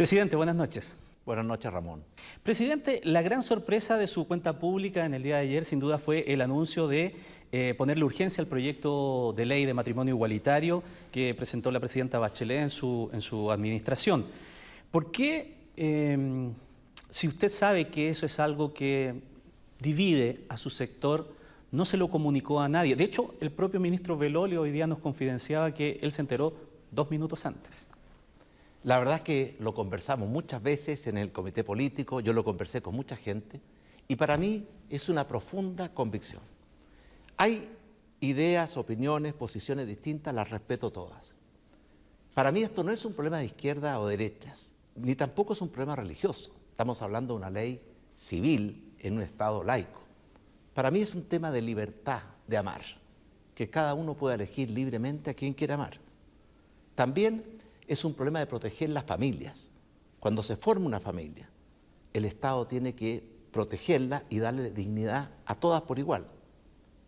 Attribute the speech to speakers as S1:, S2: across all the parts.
S1: Presidente, buenas noches.
S2: Buenas noches, Ramón.
S1: Presidente, la gran sorpresa de su cuenta pública en el día de ayer, sin duda, fue el anuncio de ponerle urgencia al proyecto de ley de matrimonio igualitario que presentó la presidenta Bachelet en su administración. ¿Por qué, si usted sabe que eso es algo que divide a su sector, no se lo comunicó a nadie? De hecho, el propio ministro Belolio hoy día nos confidenciaba que él se enteró 2 minutos antes.
S2: La verdad es que lo conversamos muchas veces en el comité político, yo lo conversé con mucha gente y para mí es una profunda convicción. Hay ideas, opiniones, posiciones distintas, las respeto todas. Para mí esto no es un problema de izquierda o derechas, ni tampoco es un problema religioso. Estamos hablando de una ley civil en un Estado laico. Para mí es un tema de libertad de amar, que cada uno pueda elegir libremente a quien quiera amar. También es un problema de proteger las familias. Cuando se forma una familia, el Estado tiene que protegerla y darle dignidad a todas por igual.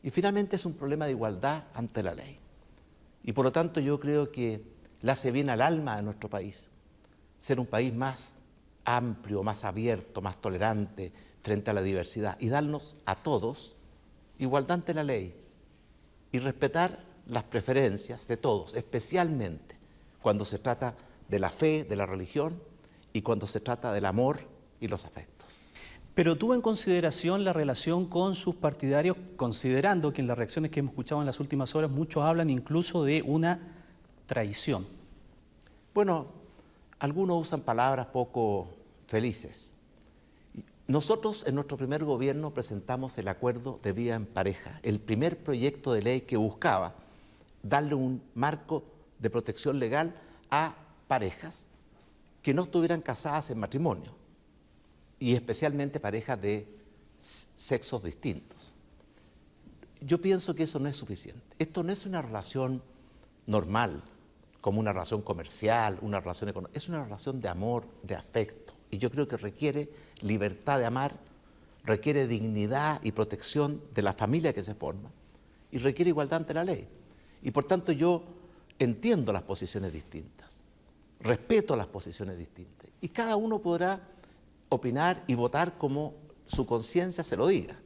S2: Y finalmente es un problema de igualdad ante la ley. Y por lo tanto yo creo que le hace bien al alma de nuestro país ser un país más amplio, más abierto, más tolerante frente a la diversidad y darnos a todos igualdad ante la ley y respetar las preferencias de todos, especialmente cuando se trata de la fe, de la religión y cuando se trata del amor y los afectos.
S1: Pero tuvo en consideración la relación con sus partidarios, considerando que en las reacciones que hemos escuchado en las últimas horas muchos hablan incluso de una traición.
S2: Bueno, algunos usan palabras poco felices. Nosotros en nuestro primer gobierno presentamos el acuerdo de vida en pareja, el primer proyecto de ley que buscaba darle un marco de protección legal a parejas que no estuvieran casadas en matrimonio y especialmente parejas de sexos distintos. Yo pienso que eso no es suficiente. Esto no es una relación normal, como una relación comercial, una relación económica. Es una relación de amor, de afecto. Y yo creo que requiere libertad de amar, requiere dignidad y protección de la familia que se forma y requiere igualdad ante la ley. Y por tanto yo entiendo las posiciones distintas, respeto las posiciones distintas y cada uno podrá opinar y votar como su conciencia se lo diga.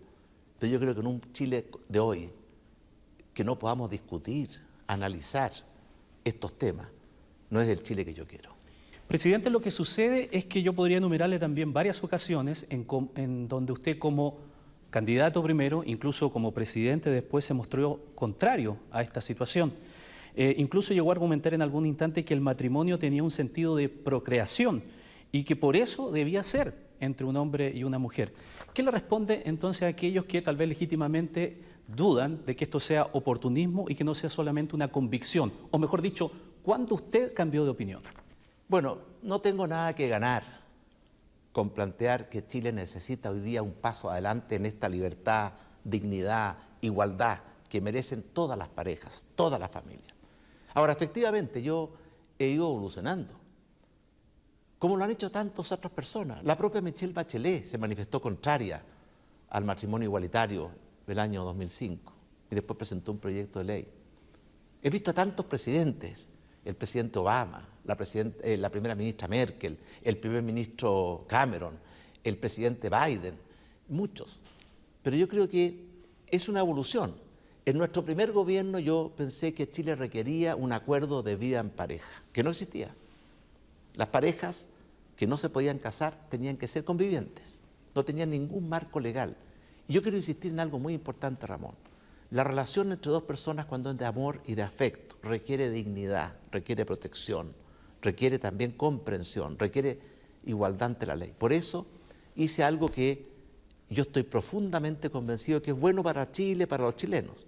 S2: Pero yo creo que en un Chile de hoy, que no podamos discutir, analizar estos temas, no es el Chile que yo quiero.
S1: Presidente, lo que sucede es que yo podría enumerarle también varias ocasiones en donde usted como candidato primero, incluso como presidente después, se mostró contrario a esta situación. Incluso llegó a argumentar en algún instante que el matrimonio tenía un sentido de procreación y que por eso debía ser entre un hombre y una mujer. ¿Qué le responde entonces a aquellos que tal vez legítimamente dudan de que esto sea oportunismo y que no sea solamente una convicción? O mejor dicho, ¿cuándo usted cambió de opinión?
S2: Bueno, no tengo nada que ganar con plantear que Chile necesita hoy día un paso adelante en esta libertad, dignidad, igualdad que merecen todas las parejas, todas las familias. Ahora, efectivamente, yo he ido evolucionando, como lo han hecho tantas otras personas. La propia Michelle Bachelet se manifestó contraria al matrimonio igualitario del año 2005 y después presentó un proyecto de ley. He visto a tantos presidentes, el presidente Obama, la primera ministra Merkel, el primer ministro Cameron, el presidente Biden, muchos. Pero yo creo que es una evolución. En nuestro primer gobierno yo pensé que Chile requería un acuerdo de vida en pareja, que no existía. Las parejas que no se podían casar tenían que ser convivientes, no tenían ningún marco legal. Y yo quiero insistir en algo muy importante, Ramón. La relación entre dos personas cuando es de amor y de afecto requiere dignidad, requiere protección, requiere también comprensión, requiere igualdad ante la ley. Por eso hice algo que yo estoy profundamente convencido que es bueno para Chile, para los chilenos,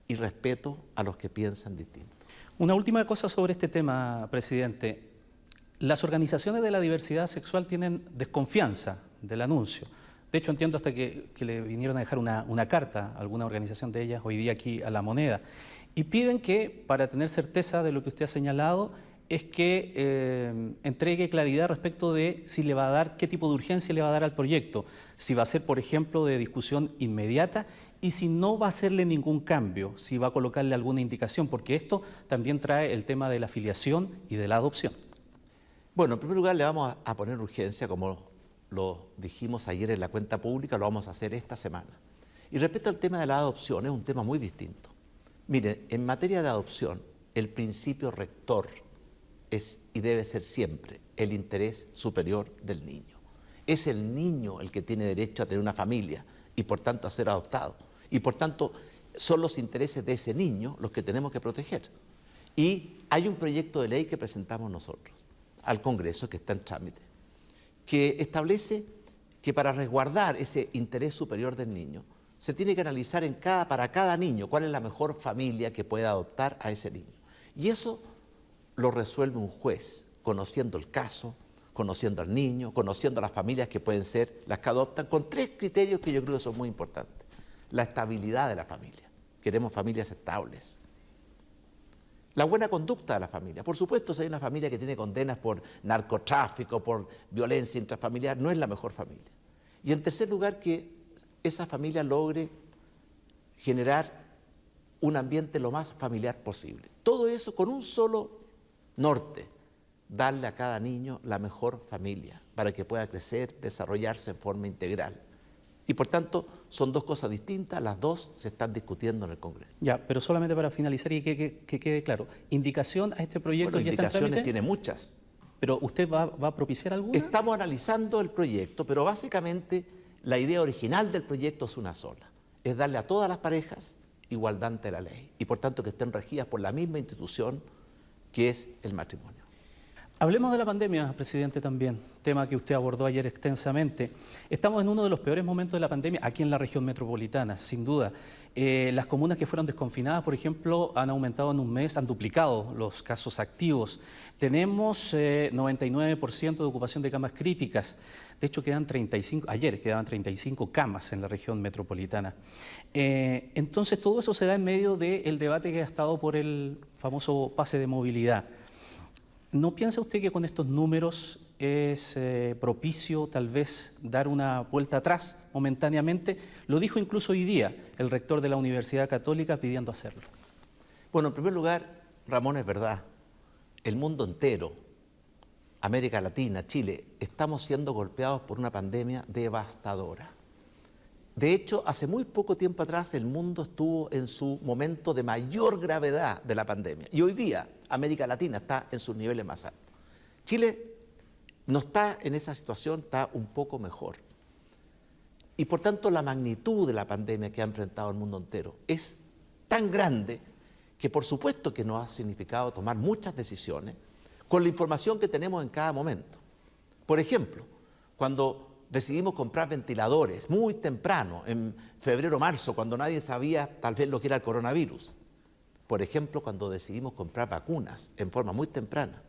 S2: y respeto a los que piensan distinto.
S1: Una última cosa sobre este tema, presidente. Las organizaciones de la diversidad sexual tienen desconfianza del anuncio. De hecho, entiendo hasta que le vinieron a dejar una carta a alguna organización de ellas hoy día aquí a La Moneda. Y piden que, para tener certeza de lo que usted ha señalado, es que entregue claridad respecto de si le va a dar, qué tipo de urgencia le va a dar al proyecto. Si va a ser, por ejemplo, de discusión inmediata y si no va a hacerle ningún cambio, si va a colocarle alguna indicación, porque esto también trae el tema de la filiación y de la adopción.
S2: Bueno, en primer lugar le vamos a poner urgencia, como lo dijimos ayer en la cuenta pública, lo vamos a hacer esta semana. Y respecto al tema de la adopción, es un tema muy distinto. Miren, en materia de adopción, el principio rector es y debe ser siempre el interés superior del niño. Es el niño el que tiene derecho a tener una familia y por tanto a ser adoptado. Y por tanto son los intereses de ese niño los que tenemos que proteger. Y hay un proyecto de ley que presentamos nosotros al Congreso, que está en trámite, que establece que para resguardar ese interés superior del niño, se tiene que analizar para cada niño cuál es la mejor familia que pueda adoptar a ese niño. Y eso lo resuelve un juez, conociendo el caso, conociendo al niño, conociendo a las familias que pueden ser las que adoptan, con 3 criterios que yo creo que son muy importantes. La estabilidad de la familia. Queremos familias estables. La buena conducta de la familia. Por supuesto, si hay una familia que tiene condenas por narcotráfico, por violencia intrafamiliar, no es la mejor familia. Y en tercer lugar, que esa familia logre generar un ambiente lo más familiar posible. Todo eso con un solo norte, darle a cada niño la mejor familia para que pueda crecer, desarrollarse en forma integral. Y por tanto, son 2 cosas distintas, las 2 se están discutiendo en el Congreso.
S1: Ya, pero solamente para finalizar y que quede claro, ¿indicación a este proyecto
S2: Bueno,
S1: ya está en
S2: indicaciones
S1: trámite?
S2: tiene muchas.
S1: ¿Pero usted va a propiciar alguna?
S2: Estamos analizando el proyecto, pero básicamente la idea original del proyecto es una sola, es darle a todas las parejas igualdad ante la ley y por tanto que estén regidas por la misma institución que es el matrimonio.
S1: Hablemos de la pandemia, presidente, también, tema que usted abordó ayer extensamente. Estamos en uno de los peores momentos de la pandemia aquí en la región metropolitana, sin duda. Las comunas que fueron desconfinadas, por ejemplo, han aumentado en un mes, han duplicado los casos activos. Tenemos 99% de ocupación de camas críticas. De hecho, ayer quedaban 35 camas en la región metropolitana. Entonces, todo eso se da en medio del debate que ha estado por el famoso pase de movilidad. ¿No piensa usted que con estos números es propicio tal vez dar una vuelta atrás momentáneamente? Lo dijo incluso hoy día el rector de la Universidad Católica pidiendo hacerlo.
S2: Bueno, en primer lugar, Ramón, es verdad, el mundo entero, América Latina, Chile, estamos siendo golpeados por una pandemia devastadora. De hecho, hace muy poco tiempo atrás el mundo estuvo en su momento de mayor gravedad de la pandemia. Y hoy día América Latina está en sus niveles más altos. Chile no está en esa situación, está un poco mejor. Y por tanto la magnitud de la pandemia que ha enfrentado el mundo entero es tan grande que por supuesto que nos ha significado tomar muchas decisiones con la información que tenemos en cada momento. Por ejemplo, cuando decidimos comprar ventiladores muy temprano, en febrero o marzo, cuando nadie sabía tal vez lo que era el coronavirus. Por ejemplo, cuando decidimos comprar vacunas en forma muy temprana.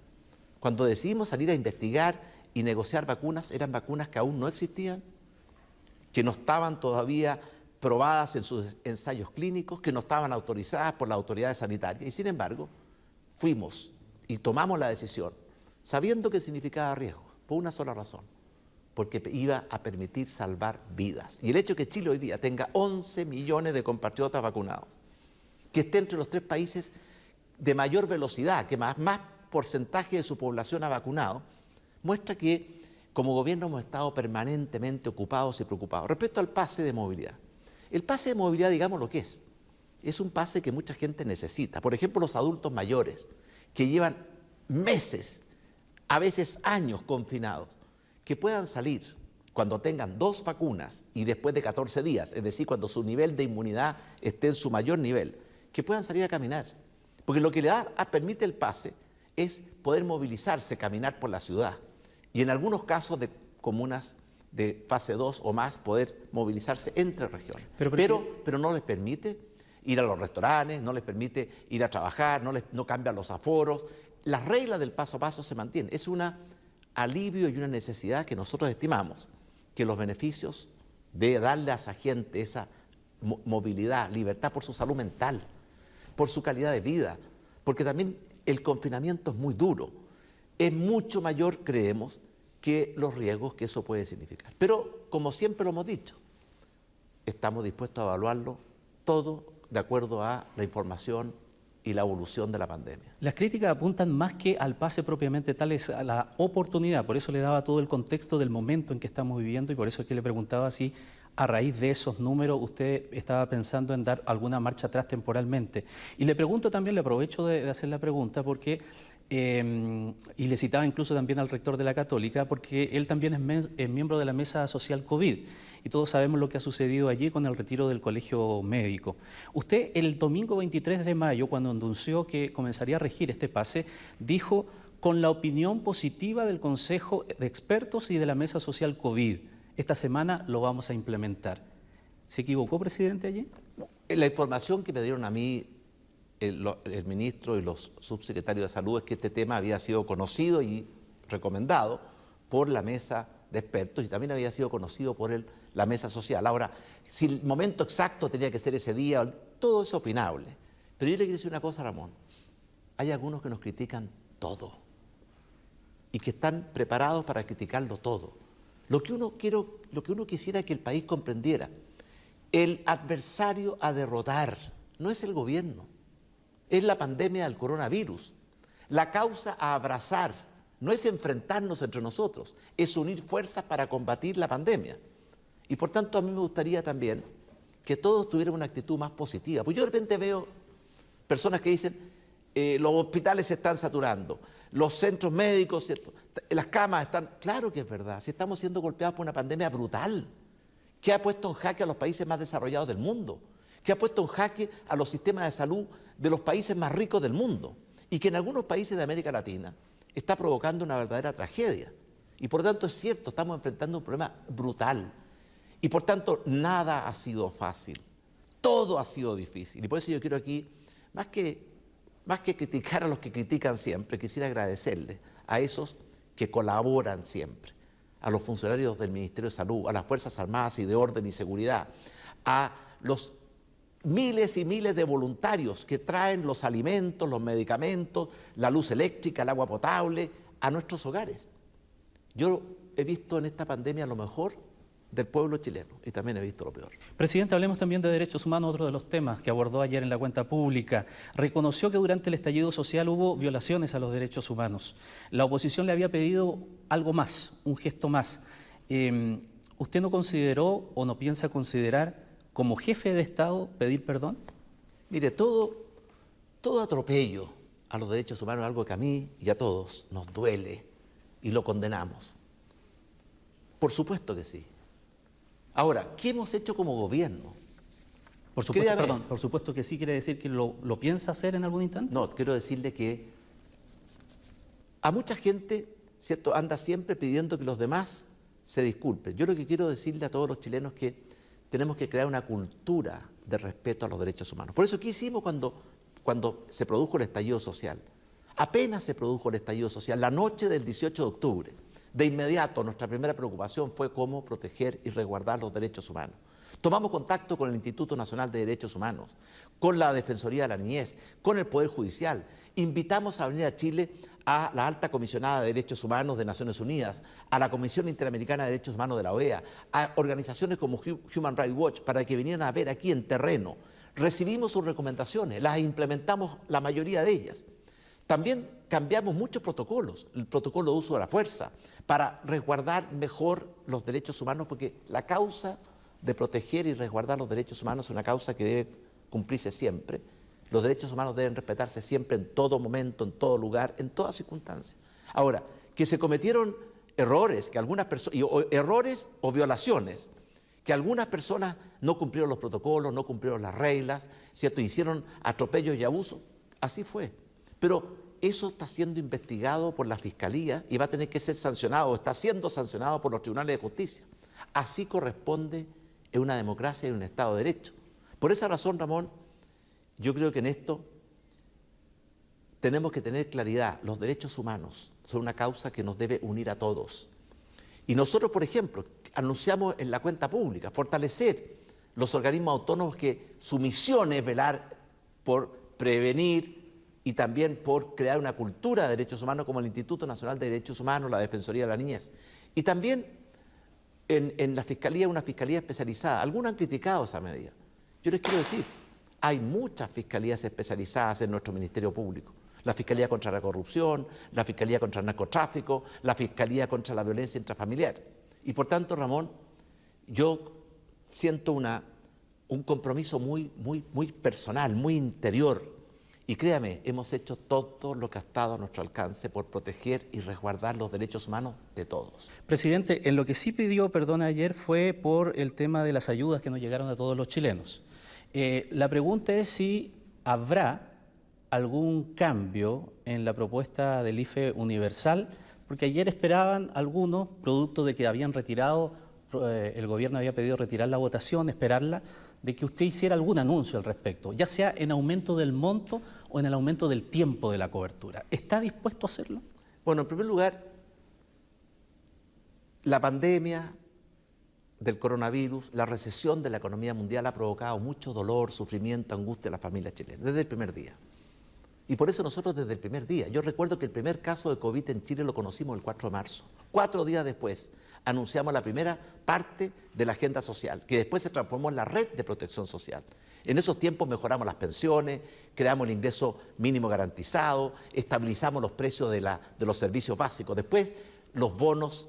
S2: Cuando decidimos salir a investigar y negociar vacunas, eran vacunas que aún no existían, que no estaban todavía probadas en sus ensayos clínicos, que no estaban autorizadas por las autoridades sanitarias. Y sin embargo, fuimos y tomamos la decisión, sabiendo que significaba riesgo, por una sola razón, porque iba a permitir salvar vidas. Y el hecho de que Chile hoy día tenga 11 millones de compatriotas vacunados, que esté entre los 3 países de mayor velocidad, que más porcentaje de su población ha vacunado, muestra que como gobierno hemos estado permanentemente ocupados y preocupados. Respecto al pase de movilidad. El pase de movilidad, digamos lo que es un pase que mucha gente necesita. Por ejemplo, los adultos mayores, que llevan meses, a veces años confinados, que puedan salir cuando tengan 2 vacunas y después de 14 días, es decir, cuando su nivel de inmunidad esté en su mayor nivel, que puedan salir a caminar. Porque lo que le permite el pase es poder movilizarse, caminar por la ciudad. Y en algunos casos de comunas de fase 2 o más, poder movilizarse entre regiones. Pero no les permite ir a los restaurantes, no les permite ir a trabajar, no cambian los aforos. Las reglas del paso a paso se mantienen. Es un alivio y una necesidad que nosotros estimamos que los beneficios de darle a esa gente esa movilidad, libertad por su salud mental, por su calidad de vida, porque también el confinamiento es muy duro, es mucho mayor, creemos, que los riesgos que eso puede significar. Pero, como siempre lo hemos dicho, estamos dispuestos a evaluarlo todo de acuerdo a la información y la evolución de la pandemia.
S1: Las críticas apuntan más que al pase propiamente tal, es a la oportunidad. Por eso le daba todo el contexto del momento en que estamos viviendo y por eso es que le preguntaba si a raíz de esos números usted estaba pensando en dar alguna marcha atrás temporalmente. Y le pregunto también, le aprovecho de hacer la pregunta porque, y le citaba incluso también al rector de la Católica, porque él también es miembro de la Mesa Social COVID y todos sabemos lo que ha sucedido allí con el retiro del colegio médico. Usted el domingo 23 de mayo, cuando anunció que comenzaría a regir este pase, dijo con la opinión positiva del Consejo de Expertos y de la Mesa Social COVID. Esta semana lo vamos a implementar. ¿Se equivocó, presidente, allí?
S2: La información que me dieron a mí el ministro y los subsecretarios de salud es que este tema había sido conocido y recomendado por la mesa de expertos y también había sido conocido por la mesa social. Ahora, si el momento exacto tenía que ser ese día, todo es opinable. Pero yo le quiero decir una cosa, Ramón. Hay algunos que nos critican todo y que están preparados para criticarlo todo. Lo que uno quisiera que el país comprendiera, el adversario a derrotar no es el gobierno, es la pandemia del coronavirus. La causa a abrazar no es enfrentarnos entre nosotros, es unir fuerzas para combatir la pandemia. Y por tanto a mí me gustaría también que todos tuvieran una actitud más positiva. Pues yo de repente veo personas que dicen, los hospitales se están saturando, los centros médicos, ¿cierto? Las camas están... Claro que es verdad, si estamos siendo golpeados por una pandemia brutal, que ha puesto en jaque a los países más desarrollados del mundo, que ha puesto en jaque a los sistemas de salud de los países más ricos del mundo, y que en algunos países de América Latina está provocando una verdadera tragedia. Y por tanto es cierto, estamos enfrentando un problema brutal, y por tanto nada ha sido fácil, todo ha sido difícil, y por eso yo quiero aquí, más que criticar a los que critican siempre, quisiera agradecerles a esos que colaboran siempre, a los funcionarios del Ministerio de Salud, a las Fuerzas Armadas y de Orden y Seguridad, a los miles y miles de voluntarios que traen los alimentos, los medicamentos, la luz eléctrica, el agua potable a nuestros hogares. Yo he visto en esta pandemia lo mejor del pueblo chileno y también he visto lo peor.
S1: Presidente, hablemos también de derechos humanos, otro de los temas que abordó ayer en la cuenta pública. Reconoció que durante el estallido social hubo violaciones a los derechos humanos. La oposición le había pedido algo más, un gesto más. ¿Usted no consideró o no piensa considerar como jefe de Estado pedir perdón?
S2: Mire, todo atropello a los derechos humanos es algo que a mí y a todos nos duele y lo condenamos. Por supuesto que sí. Ahora, ¿qué hemos hecho como gobierno?
S1: Por supuesto, perdón, por supuesto que sí, quiere decir que lo piensa hacer en algún instante.
S2: No, quiero decirle que a mucha gente, ¿cierto?, anda siempre pidiendo que los demás se disculpen. Yo lo que quiero decirle a todos los chilenos es que tenemos que crear una cultura de respeto a los derechos humanos. Por eso, ¿qué hicimos cuando se produjo el estallido social? Apenas se produjo el estallido social, la noche del 18 de octubre, de inmediato nuestra primera preocupación fue cómo proteger y resguardar los derechos humanos. Tomamos contacto con el Instituto Nacional de Derechos Humanos, con la Defensoría de la Niñez, con el Poder Judicial. Invitamos a venir a Chile a la Alta Comisionada de Derechos Humanos de Naciones Unidas, a la Comisión Interamericana de Derechos Humanos de la OEA, a organizaciones como Human Rights Watch, para que vinieran a ver aquí en terreno. Recibimos sus recomendaciones, las implementamos la mayoría de ellas. También cambiamos muchos protocolos, el protocolo de uso de la fuerza, para resguardar mejor los derechos humanos, porque la causa de proteger y resguardar los derechos humanos es una causa que debe cumplirse siempre. Los derechos humanos deben respetarse siempre, en todo momento, en todo lugar, en todas circunstancias. Ahora, que se cometieron errores, que algunas personas, errores o violaciones, que algunas personas no cumplieron los protocolos, no cumplieron las reglas, ¿cierto?, hicieron atropellos y abusos, así fue. Pero eso está siendo investigado por la Fiscalía y va a tener que ser sancionado, o está siendo sancionado por los tribunales de justicia. Así corresponde en una democracia y en un Estado de Derecho. Por esa razón, Ramón, yo creo que en esto tenemos que tener claridad. Los derechos humanos son una causa que nos debe unir a todos. Y nosotros, por ejemplo, anunciamos en la cuenta pública fortalecer los organismos autónomos que su misión es velar por prevenir y también por crear una cultura de derechos humanos como el Instituto Nacional de Derechos Humanos, la Defensoría de la Niñez. Y también en la Fiscalía, una Fiscalía especializada. Algunos han criticado esa medida. Yo les quiero decir, Hay muchas fiscalías especializadas en nuestro Ministerio Público. La Fiscalía contra la Corrupción, la Fiscalía contra el Narcotráfico, la Fiscalía contra la Violencia Intrafamiliar. Y por tanto, Ramón, yo siento un compromiso muy personal, muy interior. Y créame, hemos hecho todo lo que ha estado a nuestro alcance por proteger y resguardar los derechos humanos de todos.
S1: Presidente, en lo que sí pidió perdón ayer fue por el tema de las ayudas que nos llegaron a todos los chilenos. La pregunta es si habrá algún cambio en la propuesta del IFE universal, porque ayer esperaban algunos, producto de que habían retirado, el gobierno había pedido retirar la votación, esperarla, de que usted hiciera algún anuncio al respecto, ya sea en aumento del monto o en el aumento del tiempo de la cobertura. ¿Está dispuesto a hacerlo?
S2: Bueno, en primer lugar, la pandemia del coronavirus, la recesión de la economía mundial ha provocado mucho dolor, sufrimiento, angustia a las familias chilenas, desde el primer día. Y por eso nosotros desde el primer día, yo recuerdo que el primer caso de COVID en Chile lo conocimos el 4 de marzo. 4 días después anunciamos la primera parte de la agenda social, que después se transformó en la red de protección social. En esos tiempos mejoramos las pensiones, creamos el ingreso mínimo garantizado, estabilizamos los precios de los servicios básicos. Después los bonos,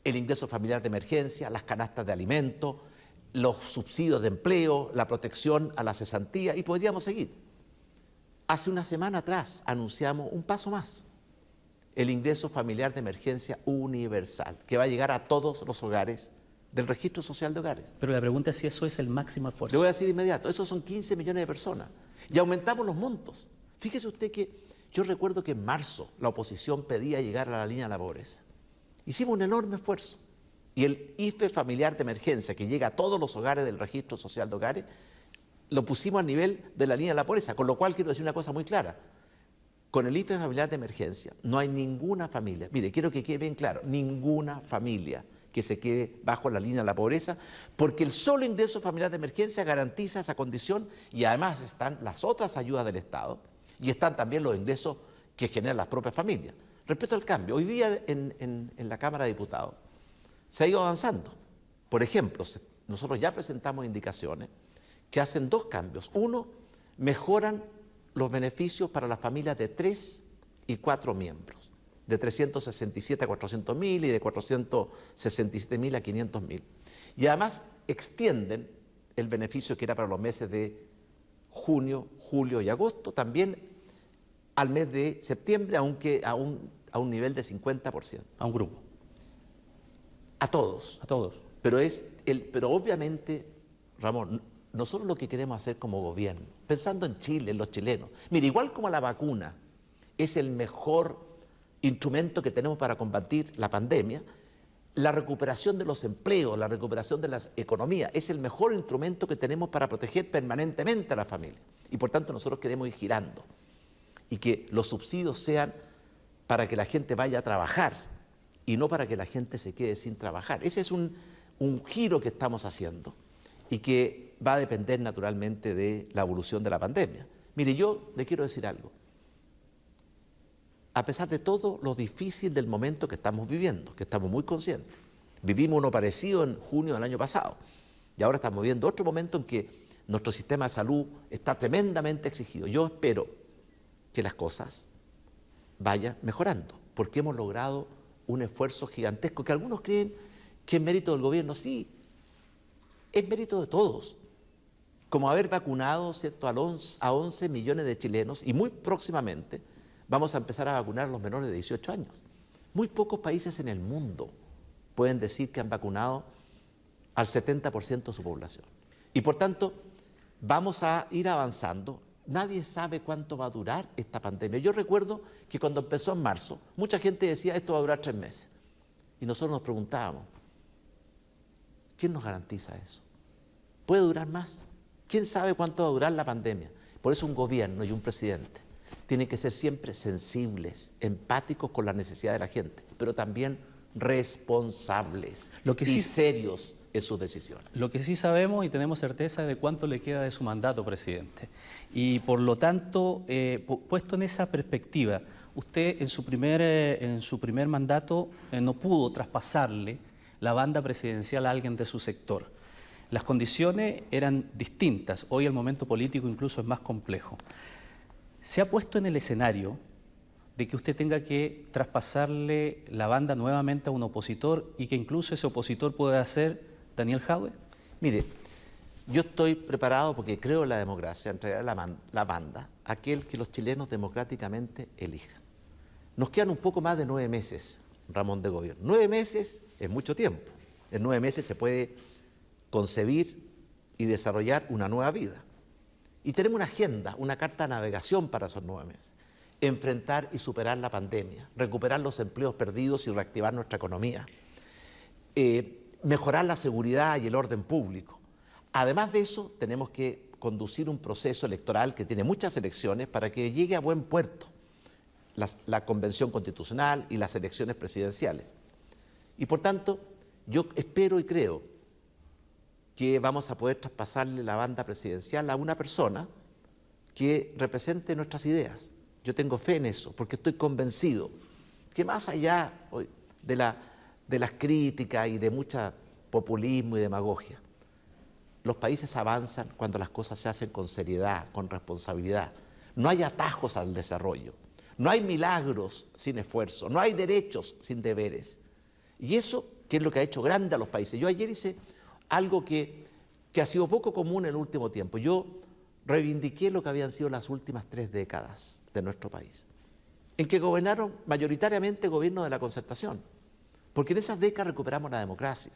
S2: el ingreso familiar de emergencia, las canastas de alimentos, los subsidios de empleo, la protección a la cesantía y podríamos seguir. Hace una semana atrás anunciamos un paso más, el ingreso familiar de emergencia universal, que va a llegar a todos los hogares del Registro Social de Hogares.
S1: Pero la pregunta es si eso es el máximo esfuerzo.
S2: Le voy a decir de inmediato, esos son 15 millones de personas. Y aumentamos los montos. Fíjese usted que yo recuerdo que en marzo la oposición pedía llegar a la línea de la pobreza. Hicimos un enorme esfuerzo. Y el IFE familiar de emergencia, que llega a todos los hogares del Registro Social de Hogares, lo pusimos a nivel de la línea de la pobreza, con lo cual quiero decir una cosa muy clara. Con el IFE familiar de emergencia no hay ninguna familia, mire, quiero que quede bien claro, ninguna familia que se quede bajo la línea de la pobreza, porque el solo ingreso familiar de emergencia garantiza esa condición y además están las otras ayudas del Estado y están también los ingresos que generan las propias familias. Respecto al cambio, hoy día en la Cámara de Diputados se ha ido avanzando. Por ejemplo, nosotros ya presentamos indicaciones que hacen dos cambios. Uno, mejoran los beneficios para las familias de 3 y 4 miembros, de 367 a 400.000 y de 467.000 a 500.000. Y además extienden el beneficio que era para los meses de junio, julio y agosto, también al mes de septiembre, aunque a un nivel de 50%.
S1: A un grupo.
S2: A todos.
S1: A todos.
S2: Pero obviamente, Ramón, nosotros lo que queremos hacer como gobierno, pensando en Chile, en los chilenos, mire, igual como la vacuna es el mejor instrumento que tenemos para combatir la pandemia, la recuperación de los empleos, la recuperación de las economías, es el mejor instrumento que tenemos para proteger permanentemente a la familia. Y por tanto nosotros queremos ir girando y que los subsidios sean para que la gente vaya a trabajar y no para que la gente se quede sin trabajar. Ese es un giro que estamos haciendo y que va a depender naturalmente de la evolución de la pandemia. Mire, yo le quiero decir algo. A pesar de todo lo difícil del momento que estamos viviendo, que estamos muy conscientes, vivimos uno parecido en junio del año pasado y ahora estamos viviendo otro momento en que nuestro sistema de salud está tremendamente exigido. Yo espero que las cosas vayan mejorando, porque hemos logrado un esfuerzo gigantesco que algunos creen que es mérito del gobierno. Sí, es mérito de todos, como haber vacunado, ¿cierto?, a 11 millones de chilenos y muy próximamente vamos a empezar a vacunar a los menores de 18 años. Muy pocos países en el mundo pueden decir que han vacunado al 70% de su población. Y por tanto, vamos a ir avanzando. Nadie sabe cuánto va a durar esta pandemia. Yo recuerdo que cuando empezó en marzo, mucha gente decía esto va a durar 3 meses. Y nosotros nos preguntábamos, ¿quién nos garantiza eso? ¿Puede durar más? ¿Quién sabe cuánto va a durar la pandemia? Por eso un gobierno y un presidente tienen que ser siempre sensibles, empáticos con la necesidad de la gente, pero también responsables y serios en sus decisiones.
S1: Lo que sí sabemos y tenemos certeza de cuánto le queda de su mandato, presidente. Y por lo tanto, puesto en esa perspectiva, usted en su primer mandato no pudo traspasarle la banda presidencial a alguien de su sector. Las condiciones eran distintas, hoy el momento político incluso es más complejo. ¿Se ha puesto en el escenario de que usted tenga que traspasarle la banda nuevamente a un opositor y que incluso ese opositor pueda ser Daniel Jadwe?
S2: Mire, yo estoy preparado porque creo en la democracia, entregar la banda a aquel que los chilenos democráticamente elijan. Nos quedan un poco más de 9 meses, Ramón, de gobierno. 9 meses es mucho tiempo. En 9 meses se puede concebir y desarrollar una nueva vida. Y tenemos una agenda, una carta de navegación para esos 9 meses. Enfrentar y superar la pandemia, recuperar los empleos perdidos y reactivar nuestra economía, mejorar la seguridad y el orden público. Además de eso, tenemos que conducir un proceso electoral que tiene muchas elecciones para que llegue a buen puerto la Convención Constitucional y las elecciones presidenciales. Y por tanto, yo espero y creo que vamos a poder traspasarle la banda presidencial a una persona que represente nuestras ideas. Yo tengo fe en eso, porque estoy convencido que más allá de las críticas y de mucho populismo y demagogia, los países avanzan cuando las cosas se hacen con seriedad, con responsabilidad. No hay atajos al desarrollo, no hay milagros sin esfuerzo, no hay derechos sin deberes. Y eso, que es lo que ha hecho grande a los países. Yo ayer hice algo que ha sido poco común en el último tiempo. Yo reivindiqué lo que habían sido las últimas 3 décadas de nuestro país, en que gobernaron mayoritariamente gobiernos de la concertación, porque en esas décadas recuperamos la democracia,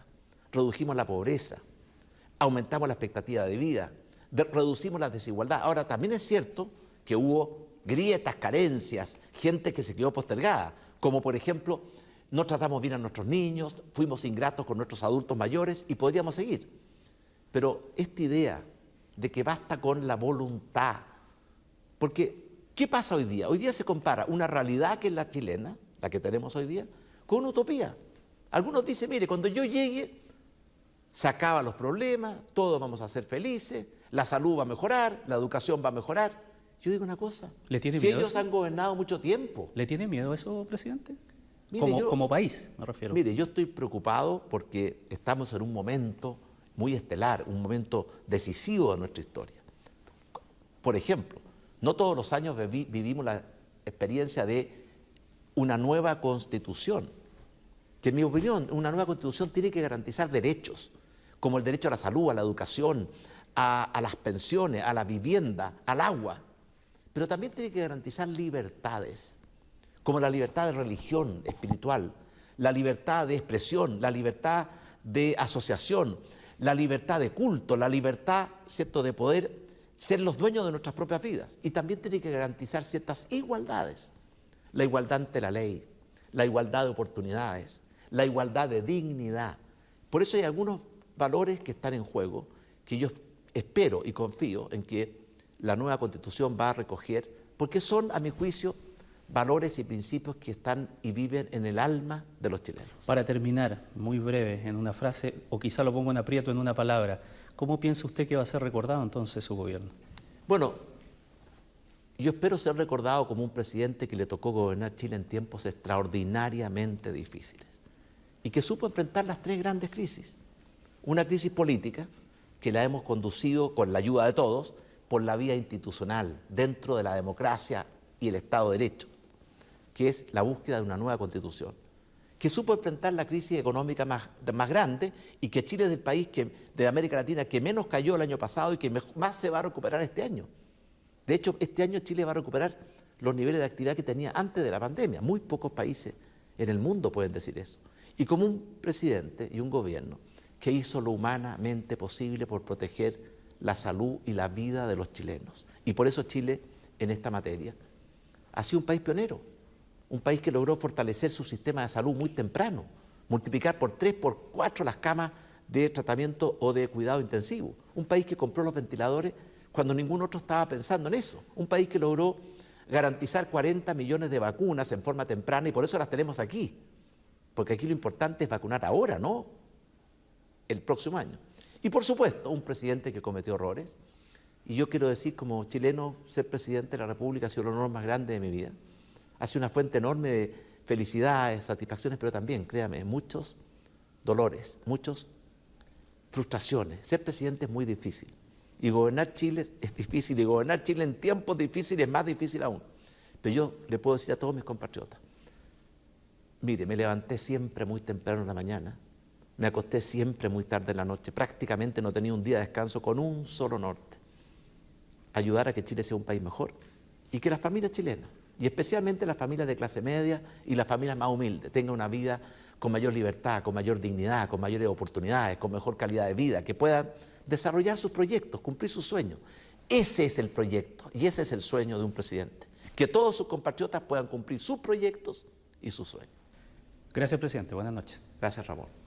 S2: redujimos la pobreza, aumentamos la expectativa de vida, reducimos la desigualdad. Ahora, también es cierto que hubo grietas, carencias, gente que se quedó postergada, como por ejemplo, no tratamos bien a nuestros niños, fuimos ingratos con nuestros adultos mayores y podríamos seguir. Pero esta idea de que basta con la voluntad, porque ¿qué pasa hoy día? Hoy día se compara una realidad que es la chilena, la que tenemos hoy día, con una utopía. Algunos dicen, mire, cuando yo llegue, se acaban los problemas, todos vamos a ser felices, la salud va a mejorar, la educación va a mejorar. Yo digo una cosa,
S1: ¿Le tiene
S2: si
S1: miedo
S2: ellos
S1: eso?
S2: han gobernado mucho tiempo.
S1: ¿Le tiene miedo a eso, presidente?
S2: Mire,
S1: Como país, me refiero.
S2: Mire, yo estoy preocupado porque estamos en un momento muy estelar, un momento decisivo de nuestra historia. Por ejemplo, no todos los años vivimos la experiencia de una nueva constitución, que en mi opinión una nueva constitución tiene que garantizar derechos, como el derecho a la salud, a la educación, a las pensiones, a la vivienda, al agua, pero también tiene que garantizar libertades, como la libertad de religión espiritual, la libertad de expresión, la libertad de asociación, la libertad de culto, la libertad, ¿cierto?, de poder ser los dueños de nuestras propias vidas. Y también tiene que garantizar ciertas igualdades, la igualdad ante la ley, la igualdad de oportunidades, la igualdad de dignidad. Por eso hay algunos valores que están en juego, que yo espero y confío en que la nueva Constitución va a recoger, porque son, a mi juicio, valores y principios que están y viven en el alma de los chilenos.
S1: Para terminar, muy breve, en una frase, o quizá lo pongo en aprieto en una palabra, ¿cómo piensa usted que va a ser recordado entonces su gobierno?
S2: Bueno, yo espero ser recordado como un presidente que le tocó gobernar Chile en tiempos extraordinariamente difíciles y que supo enfrentar las 3 grandes crisis. Una crisis política, que la hemos conducido con la ayuda de todos, por la vía institucional, dentro de la democracia y el Estado de Derecho, que es la búsqueda de una nueva Constitución, que supo enfrentar la crisis económica más grande y que Chile es el país de América Latina que menos cayó el año pasado y que más se va a recuperar este año. De hecho, este año Chile va a recuperar los niveles de actividad que tenía antes de la pandemia. Muy pocos países en el mundo pueden decir eso. Y como un presidente y un gobierno que hizo lo humanamente posible por proteger la salud y la vida de los chilenos. Y por eso Chile, en esta materia, ha sido un país pionero, un país que logró fortalecer su sistema de salud muy temprano, multiplicar por 3, por 4 las camas de tratamiento o de cuidado intensivo, un país que compró los ventiladores cuando ningún otro estaba pensando en eso, un país que logró garantizar 40 millones de vacunas en forma temprana y por eso las tenemos aquí, porque aquí lo importante es vacunar ahora, no el próximo año. Y por supuesto, un presidente que cometió errores, y yo quiero decir como chileno, ser presidente de la República ha sido el honor más grande de mi vida, ha sido una fuente enorme de felicidades, satisfacciones, pero también, créame, muchos dolores, muchos frustraciones. Ser presidente es muy difícil. Y gobernar Chile es difícil. Y gobernar Chile en tiempos difíciles es más difícil aún. Pero yo le puedo decir a todos mis compatriotas, mire, me levanté siempre muy temprano en la mañana, me acosté siempre muy tarde en la noche, prácticamente no tenía un día de descanso con un solo norte. Ayudar a que Chile sea un país mejor y que las familias chilenas, y especialmente las familias de clase media y las familias más humildes, tengan una vida con mayor libertad, con mayor dignidad, con mayores oportunidades, con mejor calidad de vida, que puedan desarrollar sus proyectos, cumplir sus sueños. Ese es el proyecto y ese es el sueño de un presidente, que todos sus compatriotas puedan cumplir sus proyectos y sus sueños.
S1: Gracias, presidente. Buenas noches.
S2: Gracias, Ramón.